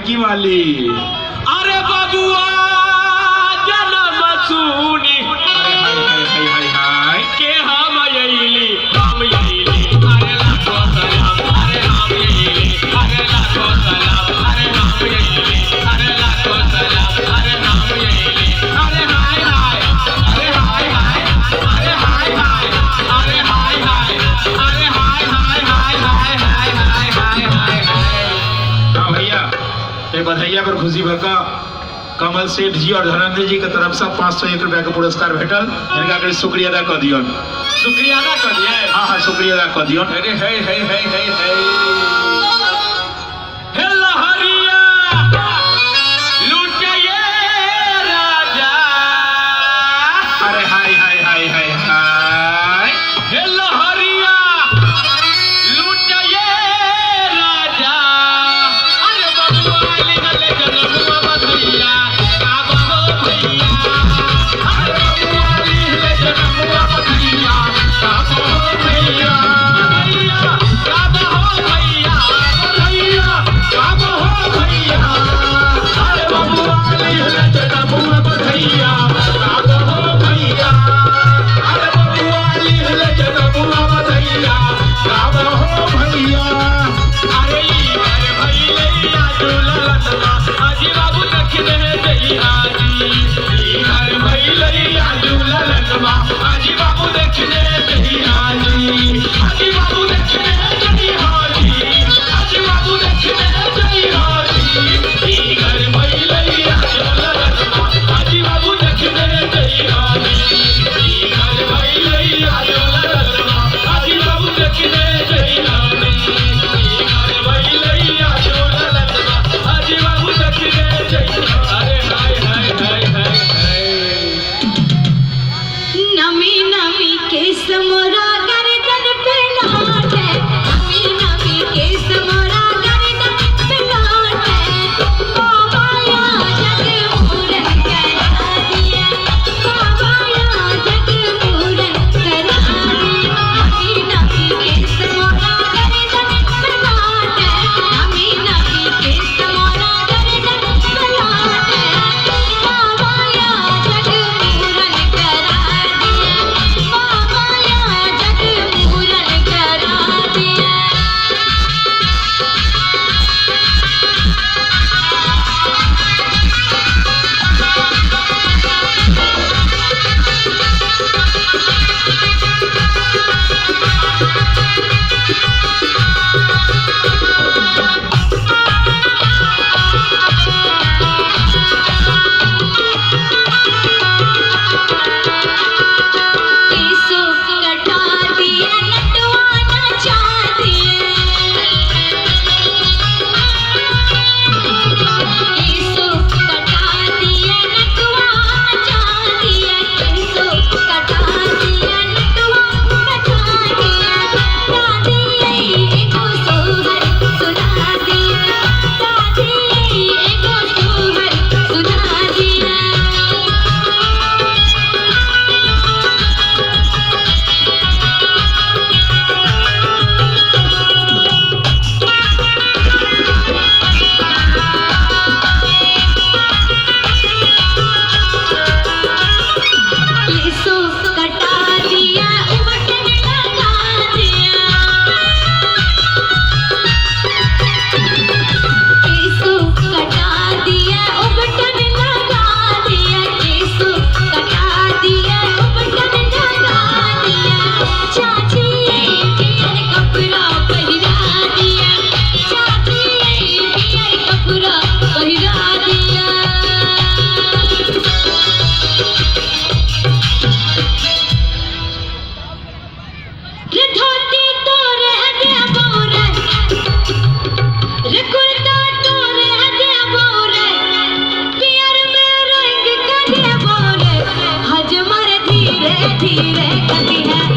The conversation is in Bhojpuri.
की वाली। अरे बबुआ जन्म सुनी के हम यैली अरे लाखो सलाम अरे हम यैली अरे लाखो सलाम अरे हम यैली अरे लाखो सलाम अरे हम यैली अरे हाय हाय अरे हाय हाय अरे हाय हाय अरे हाय हाय अरे हाय हाय हाय हाय हाय हाय हाय हाय हाय। हाँ भैया ये बधाइया पर खुशी भरका कमल सेठ जी और धनंजय जी की तरफ से 501 रुपया का पुरस्कार भेटल। इनका के शुक्रिया अदा कर दियो। शुक्रिया अदा कर दिए। हाँ हाँ शुक्रिया अदा कर दियो। अरे हे हे हे हे हे हे लहरिया लुटिए राजा। अरे हाय हाय हाय हाय हाय हे लहरिया लुटिए राजा। अरे बबुआ लिखले जनमुआ बधैया धीरे धीरे कभी है।